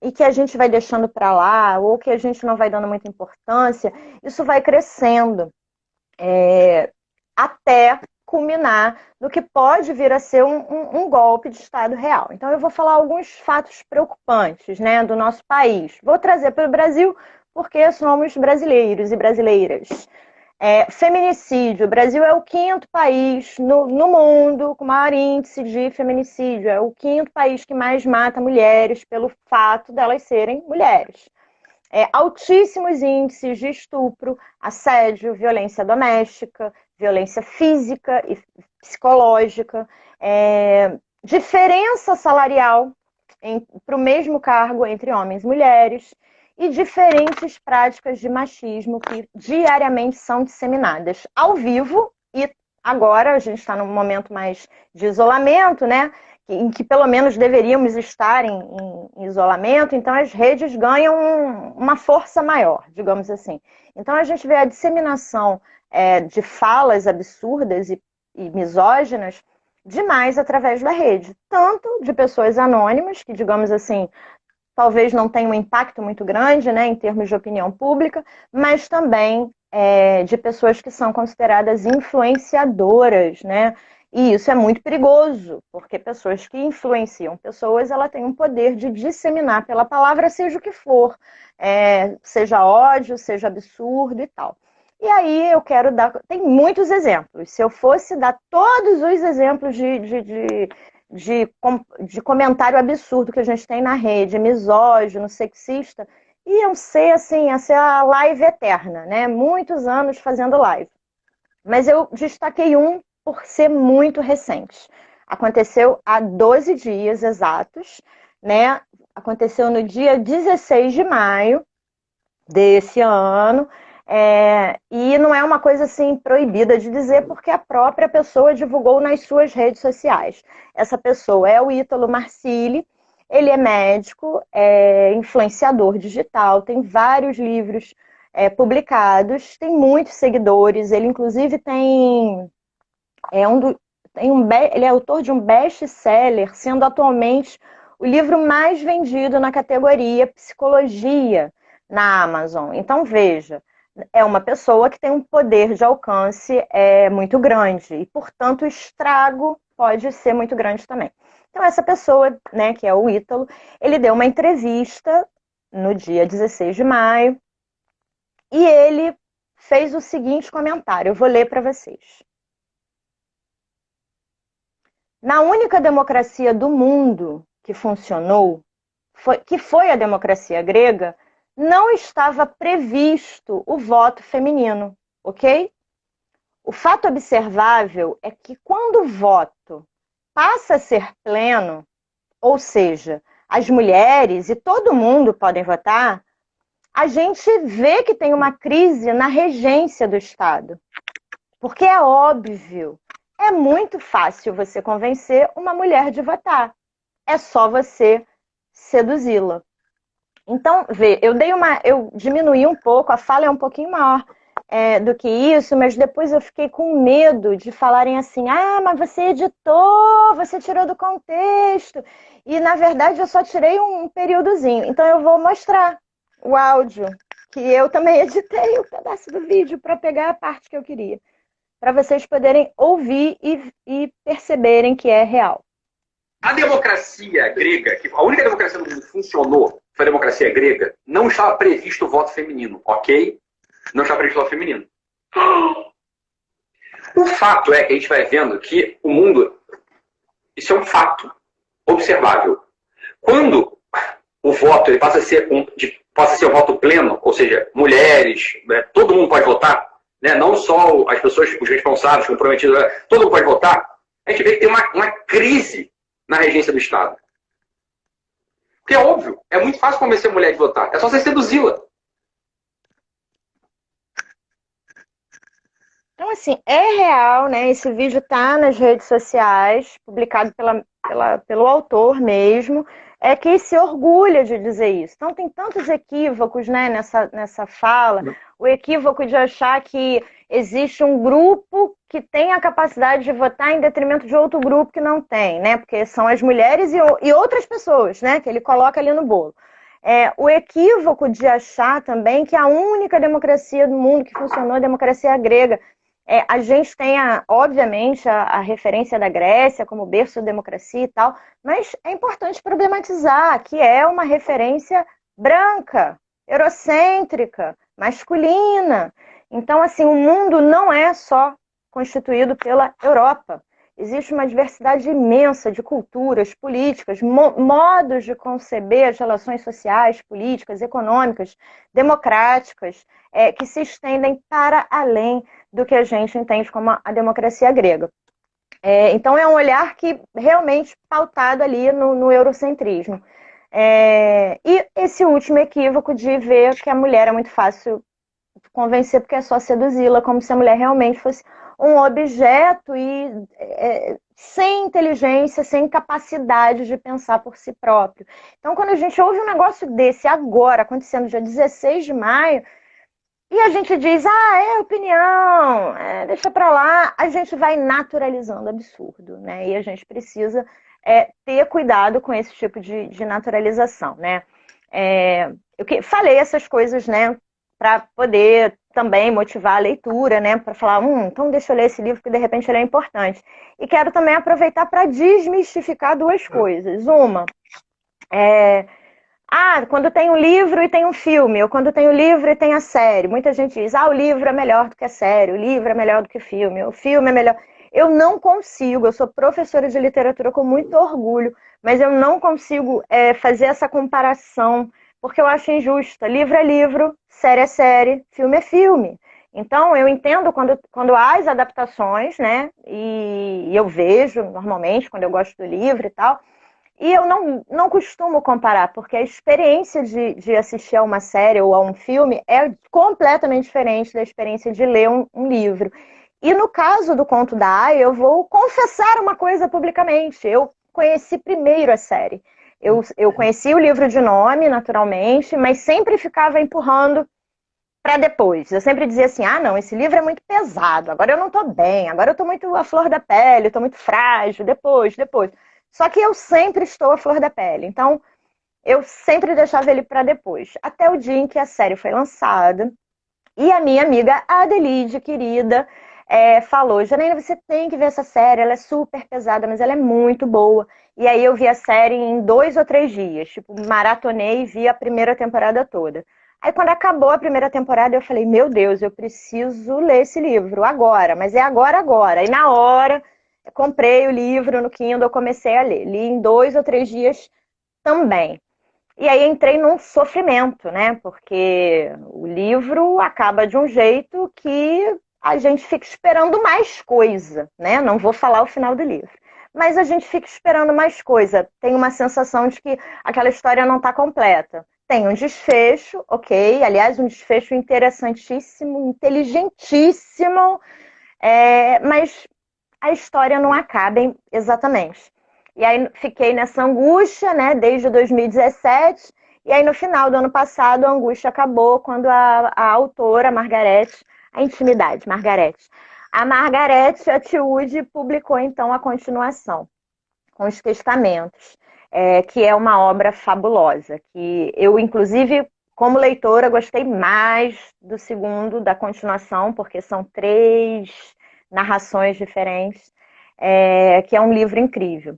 e que a gente vai deixando para lá, ou que a gente não vai dando muita importância, isso vai crescendo até culminar no que pode vir a ser um golpe de Estado real. Então, eu vou falar alguns fatos preocupantes, né, do nosso país. Vou trazer para o Brasil porque somos brasileiros e brasileiras. Feminicídio. O Brasil é o 5º país no mundo com maior índice de feminicídio. É o 5º país que mais mata mulheres pelo fato delas serem mulheres. Altíssimos índices de estupro, assédio, violência doméstica, violência física e psicológica, diferença salarial para o mesmo cargo entre homens e mulheres, e diferentes práticas de machismo que diariamente são disseminadas ao vivo, e agora a gente está num momento mais de isolamento, né? Em que pelo menos deveríamos estar em isolamento, então as redes ganham uma força maior, digamos assim. Então a gente vê a disseminação de falas absurdas e misóginas demais através da rede, tanto de pessoas anônimas, que, digamos assim, talvez não tenham um impacto muito grande, né, em termos de opinião pública, mas também de pessoas que são consideradas influenciadoras, né? E isso é muito perigoso, porque pessoas que influenciam pessoas, ela tem um poder de disseminar pela palavra, seja o que for, seja ódio, seja absurdo e tal. E aí eu quero dar... Tem muitos exemplos. Se eu fosse dar todos os exemplos de comentário absurdo que a gente tem na rede, misógino, sexista, iam ser assim, ia ser a live eterna, né? Muitos anos fazendo live. Mas eu destaquei um por ser muito recente. Aconteceu há 12 dias exatos, né? Aconteceu no dia 16 de maio desse ano, e não é uma coisa assim proibida de dizer, porque a própria pessoa divulgou nas suas redes sociais. Essa pessoa é o Ítalo Marcilli, ele é médico, influenciador digital, tem vários livros publicados, tem muitos seguidores, ele inclusive ele é autor de um best-seller, sendo atualmente o livro mais vendido na categoria psicologia na Amazon. Então, veja, é uma pessoa que tem um poder de alcance muito grande e, portanto, o estrago pode ser muito grande também. Então, essa pessoa, né, que é o Ítalo, ele deu uma entrevista no dia 16 de maio e ele fez o seguinte comentário, eu vou ler para vocês. Na única democracia do mundo que funcionou, que foi a democracia grega, não estava previsto o voto feminino, ok? O fato observável é que quando o voto passa a ser pleno, ou seja, as mulheres e todo mundo podem votar, a gente vê que tem uma crise na regência do Estado. Porque é óbvio, é muito fácil você convencer uma mulher de votar. É só você seduzi-la. Então, vê, eu diminuí um pouco, a fala é um pouquinho maior do que isso, mas depois eu fiquei com medo de falarem assim, mas você editou, você tirou do contexto. E, na verdade, eu só tirei um períodozinho. Então, eu vou mostrar o áudio, que eu também editei um pedaço do vídeo para pegar a parte que eu queria, para vocês poderem ouvir e perceberem que é real. A democracia grega, a única democracia do mundo que funcionou foi a democracia grega, não estava previsto o voto feminino, ok? Não estava previsto o voto feminino. O fato é que a gente vai vendo que o mundo, isso é um fato observável. Quando o voto ele passa a ser um voto pleno, ou seja, mulheres, todo mundo pode votar, né? Não só as pessoas, os responsáveis, comprometidos, todo mundo pode votar, a gente vê que tem uma crise na regência do Estado. Porque é óbvio, é muito fácil convencer a mulher de votar. É só você seduzi-la. Então, assim, é real, né? Esse vídeo tá nas redes sociais, publicado pelo autor mesmo, é que se orgulha de dizer isso. Então, tem tantos equívocos, né, nessa fala. O equívoco de achar que existe um grupo que tem a capacidade de votar em detrimento de outro grupo que não tem, né? Porque são as mulheres e outras pessoas, né? Que ele coloca ali no bolo. O equívoco de achar também que a única democracia do mundo que funcionou é a democracia grega. A gente tem, obviamente, a referência da Grécia como berço da democracia e tal, mas é importante problematizar que é uma referência branca, eurocêntrica, masculina. Então, assim, o mundo não é só constituído pela Europa. Existe uma diversidade imensa de culturas, políticas, modos de conceber as relações sociais, políticas, econômicas, democráticas, que se estendem para além do que a gente entende como a democracia grega. Então, é um olhar que realmente pautado ali no eurocentrismo. E esse último equívoco de ver que a mulher é muito fácil convencer porque é só seduzi-la, como se a mulher realmente fosse um objeto e sem inteligência, sem capacidade de pensar por si próprio. Então, quando a gente ouve um negócio desse agora, acontecendo dia 16 de maio, e a gente diz, é opinião, deixa pra lá, a gente vai naturalizando absurdo, né? E a gente precisa ter cuidado com esse tipo de naturalização, né? Eu falei essas coisas, né, para poder também motivar a leitura, né, para falar, então deixa eu ler esse livro que de repente ele é importante. E quero também aproveitar para desmistificar duas coisas. Uma, quando tem um livro e tem um filme, ou quando tem um livro e tem a série. Muita gente diz, o livro é melhor do que a série, o livro é melhor do que o filme é melhor. Eu não consigo, eu sou professora de literatura com muito orgulho, mas eu não consigo fazer essa comparação, porque eu acho injusta. Livro é livro, série é série, filme é filme. Então, eu entendo quando há as adaptações, né? E eu vejo, normalmente, quando eu gosto do livro e tal. E eu não costumo comparar, porque a experiência de assistir a uma série ou a um filme é completamente diferente da experiência de ler um livro. E no caso do Conto da Aia, eu vou confessar uma coisa publicamente. Eu conheci primeiro a série. Eu conheci o livro de nome, naturalmente, mas sempre ficava empurrando para depois. Eu sempre dizia assim, não, esse livro é muito pesado, agora eu não estou bem, agora eu estou muito à flor da pele, estou muito frágil, depois. Só que eu sempre estou à flor da pele, então eu sempre deixava ele para depois. Até o dia em que a série foi lançada, e a minha amiga Adelide, querida, falou, Janaína, você tem que ver essa série, ela é super pesada, mas ela é muito boa. E aí eu vi a série em 2 ou 3 dias, maratonei e vi a primeira temporada toda. Aí quando acabou a primeira temporada, eu falei, meu Deus, eu preciso ler esse livro agora, mas é agora. E na hora, comprei o livro no Kindle, comecei a ler. Li em 2 ou 3 dias também. E aí entrei num sofrimento, né? Porque o livro acaba de um jeito que a gente fica esperando mais coisa, né? Não vou falar o final do livro. Mas a gente fica esperando mais coisa. Tem uma sensação de que aquela história não está completa. Tem um desfecho, ok. Aliás, um desfecho interessantíssimo, inteligentíssimo. Mas a história não acaba exatamente. E aí fiquei nessa angústia, né, desde 2017, e aí no final do ano passado a angústia acabou quando a autora, a intimidade, a Margarete Atwood publicou então a continuação, com os testamentos, que é uma obra fabulosa, que eu, inclusive, como leitora, gostei mais do segundo, da continuação, porque são 3 narrações diferentes, que é um livro incrível.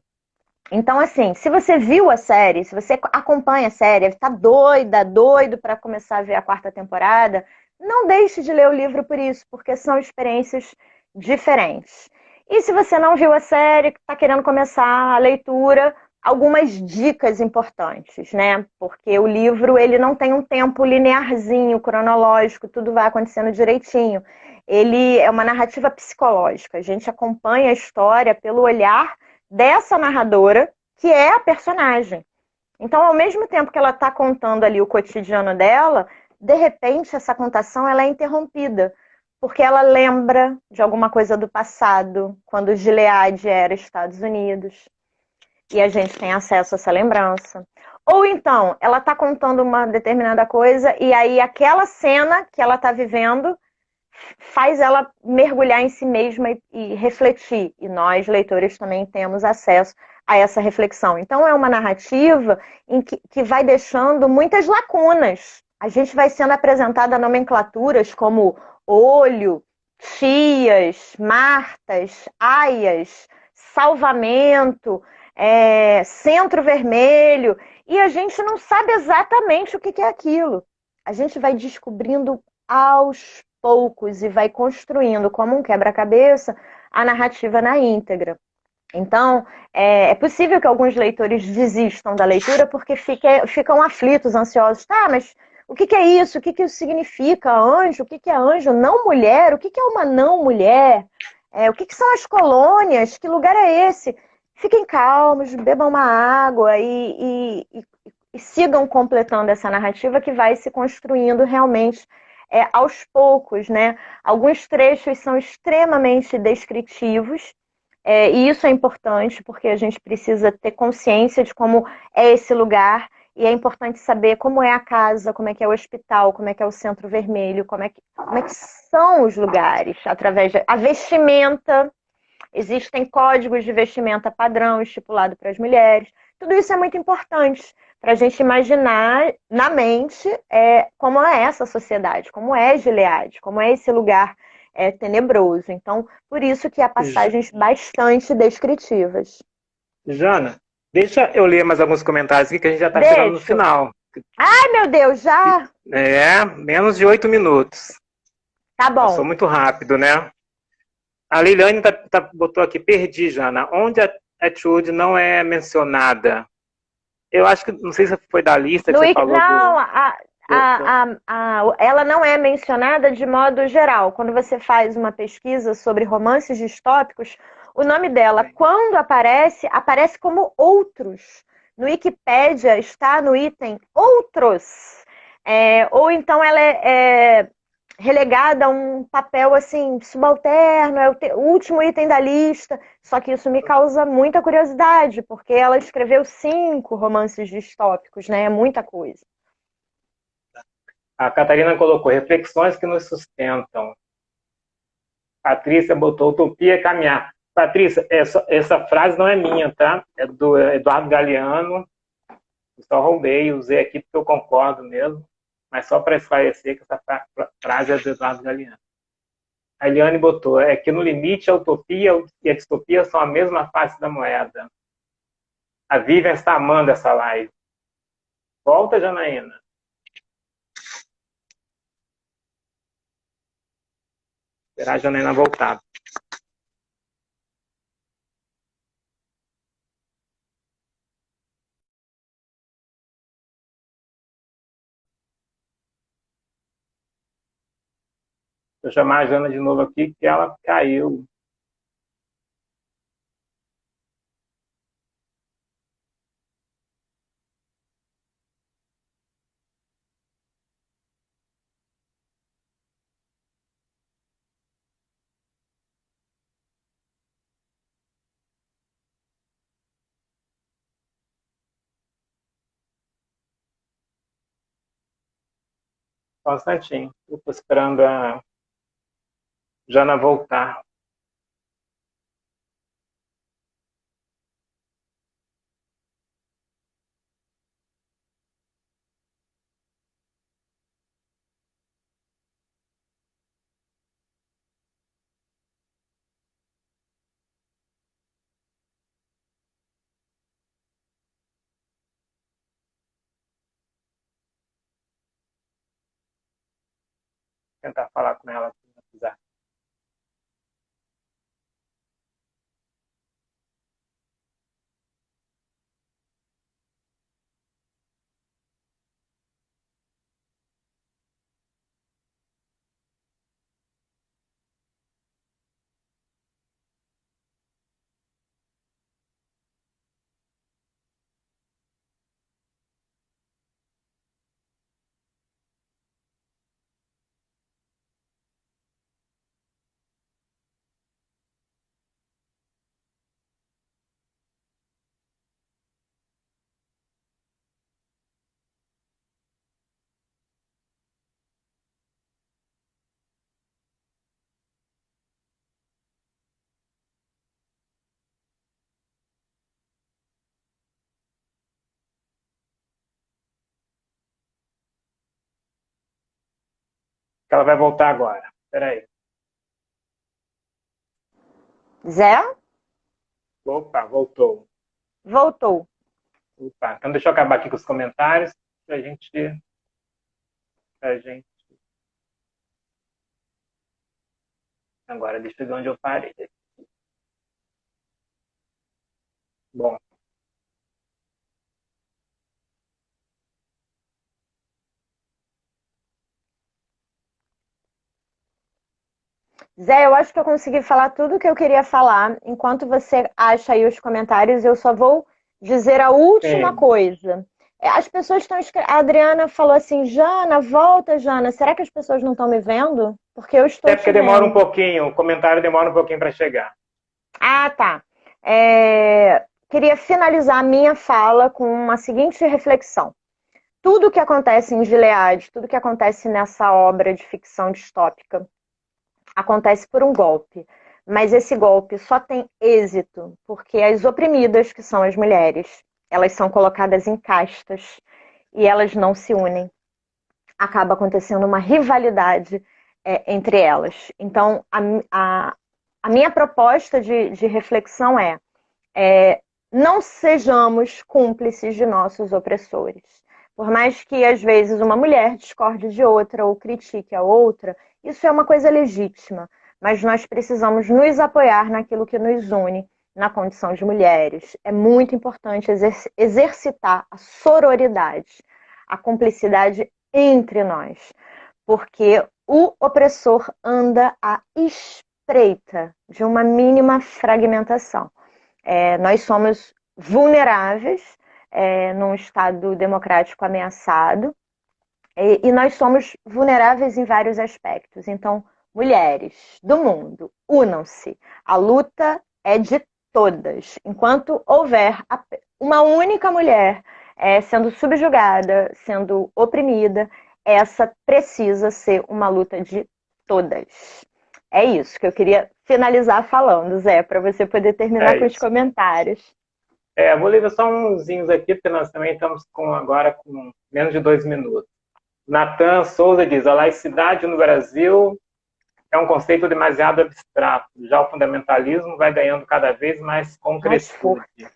Então, assim, se você viu a série, se você acompanha a série, está doido para começar a ver a 4ª temporada, não deixe de ler o livro por isso, porque são experiências diferentes. E se você não viu a série, está querendo começar a leitura, algumas dicas importantes, né? Porque o livro, ele não tem um tempo linearzinho, cronológico, tudo vai acontecendo direitinho. Ele é uma narrativa psicológica, a gente acompanha a história pelo olhar dessa narradora, que é a personagem. Então, ao mesmo tempo que ela está contando ali o cotidiano dela, de repente essa contação ela é interrompida porque ela lembra de alguma coisa do passado, quando Gilead era Estados Unidos, e a gente tem acesso a essa lembrança. Ou então, ela está contando uma determinada coisa, e aí aquela cena que ela está vivendo faz ela mergulhar em si mesma e refletir. E nós, leitores, também temos acesso a essa reflexão. Então, é uma narrativa que vai deixando muitas lacunas. A gente vai sendo apresentada a nomenclaturas como olho, tias, martas, aias, salvamento, centro vermelho, e a gente não sabe exatamente o que é aquilo. A gente vai descobrindo aos poucos e vai construindo como um quebra-cabeça a narrativa na íntegra. Então, é possível que alguns leitores desistam da leitura porque ficam aflitos, ansiosos. Tá, mas o que é isso? O que isso significa? Anjo? O que é anjo? Não mulher? O que é uma não mulher? O que são as colônias? Que lugar é esse? Fiquem calmos, bebam uma água e sigam completando essa narrativa que vai se construindo realmente aos poucos, né? Alguns trechos são extremamente descritivos, e isso é importante porque a gente precisa ter consciência de como é esse lugar, e é importante saber como é a casa, como é que é o hospital, como é que é o centro vermelho, como é que são os lugares, através da vestimenta. Existem códigos de vestimenta padrão estipulado para as mulheres. Tudo isso é muito importante para a gente imaginar na mente como é essa sociedade, como é Gilead, como é esse lugar tenebroso. Então, por isso que há passagens bastante descritivas. Jana, deixa eu ler mais alguns comentários aqui que a gente já está chegando no Deixa. final. Ai, meu Deus, já? Menos de 8 minutos. Tá Eu sou bom. muito rápido, né? A Liliane botou aqui, perdi, Jana. Onde a Etude não é mencionada? Eu acho que, não sei se foi da lista que você falou Não, do- ela não é mencionada de modo geral. Quando você faz uma pesquisa sobre romances distópicos, o nome dela, quando aparece, aparece como outros. No Wikipédia está no item outros. Ou então ela é relegada a um papel assim subalterno, é o último item da lista. Só que isso me causa muita curiosidade, porque ela escreveu 5 romances distópicos, né? É muita coisa. A Catarina colocou reflexões que nos sustentam. Patrícia botou utopia é caminhar. Patrícia, essa frase não é minha, tá? É do Eduardo Galeano. Eu só roubei, usei aqui porque eu concordo mesmo. Mas só para esclarecer que essa frase é do Eduardo Galeano. A Eliane botou, que no limite a utopia e a distopia são a mesma face da moeda. A Vivian está amando essa live. Volta, Janaína. Esperar a Janaína voltar. Vou chamar a Jana de novo aqui, que ela caiu. Só um instantinho. Eu estou esperando a Jana voltar. Vou tentar falar com ela aqui no WhatsApp. Ela vai voltar agora. Espera aí. Zé? Opa, voltou. Voltou. Opa, então deixa eu acabar aqui com os comentários pra gente. Agora, deixa eu ver onde eu parei. Bom. Zé, eu acho que eu consegui falar tudo o que eu queria falar. Enquanto você acha aí os comentários, eu só vou dizer a última Sim. coisa. As pessoas estão escrevendo. A Adriana falou assim: Jana, volta, Jana. Será que as pessoas não estão me vendo? Porque eu estou É porque te demora um vendo. pouquinho, o comentário demora um pouquinho para chegar. Ah, tá. Queria finalizar a minha fala com uma seguinte reflexão. Tudo que acontece em Gilead, tudo que acontece nessa obra de ficção distópica, acontece por um golpe. Mas esse golpe só tem êxito porque as oprimidas, que são as mulheres, elas são colocadas em castas e elas não se unem. Acaba acontecendo uma rivalidade entre elas. Então, a minha proposta de reflexão não sejamos cúmplices de nossos opressores. Por mais que, às vezes, uma mulher discorde de outra ou critique a outra, isso é uma coisa legítima, mas nós precisamos nos apoiar naquilo que nos une, na condição de mulheres. É muito importante exercitar a sororidade, a cumplicidade entre nós, porque o opressor anda à espreita de uma mínima fragmentação. Nós somos vulneráveis num Estado democrático ameaçado e nós somos vulneráveis em vários aspectos. Então, mulheres do mundo, unam-se. A luta é de todas. Enquanto houver uma única mulher sendo subjugada, sendo oprimida, essa precisa ser uma luta de todas. É isso que eu queria finalizar falando, Zé, para você poder terminar com os comentários. Vou ler só umzinhos aqui, porque nós também estamos agora com menos de 2 minutos. Natan Souza diz: a laicidade no Brasil é um conceito demasiado abstrato. Já o fundamentalismo vai ganhando cada vez mais concretude.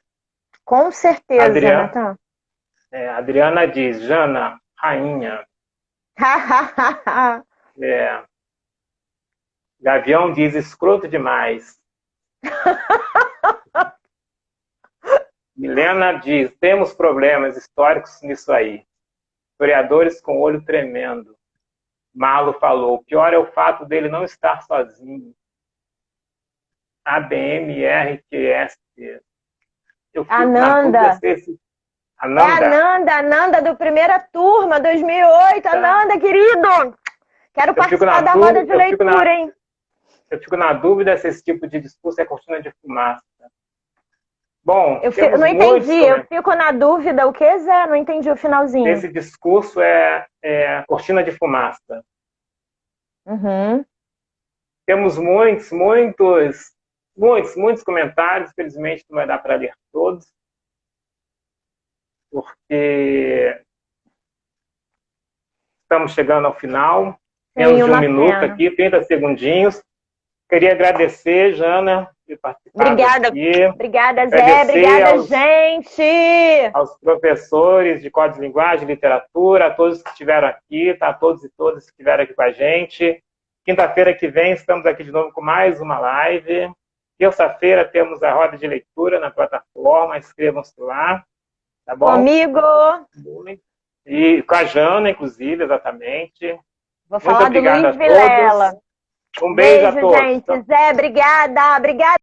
Com certeza, Natan. Adriana diz: Jana, rainha. Gavião diz: escroto demais. Milena diz: temos problemas históricos nisso aí. Historiadores com olho tremendo. Marlo falou: o pior é o fato dele não estar sozinho. ABMRQS. Ananda. Ananda do primeira turma, 2008. Tá. Ananda, querido. Quero participar da roda de leitura, hein? Eu fico na dúvida se esse tipo de discurso é cortina de fumaça. Bom, eu não entendi. Eu fico na dúvida. O que, Zé? Não entendi o finalzinho. Esse discurso é cortina de fumaça. Uhum. Temos muitos comentários. Felizmente não vai dar para ler todos, porque estamos chegando ao final. Menos de 1 minuto aqui, 30 segundinhos. Queria agradecer, Jana, por participar aqui. Obrigada, Zé. Obrigada, gente. Aos professores de Código de Linguagem e Literatura, a todos que estiveram aqui, tá? Todos e todas que estiveram aqui com a gente. Quinta-feira que vem estamos aqui de novo com mais uma live. Terça-feira temos a roda de leitura na plataforma. Inscrevam-se lá. Tá bom? Comigo. E com a Jana, inclusive, exatamente. Vou falar do Luiz Vilela. Um beijo a todos. Gente. Zé, obrigada. Obrigada.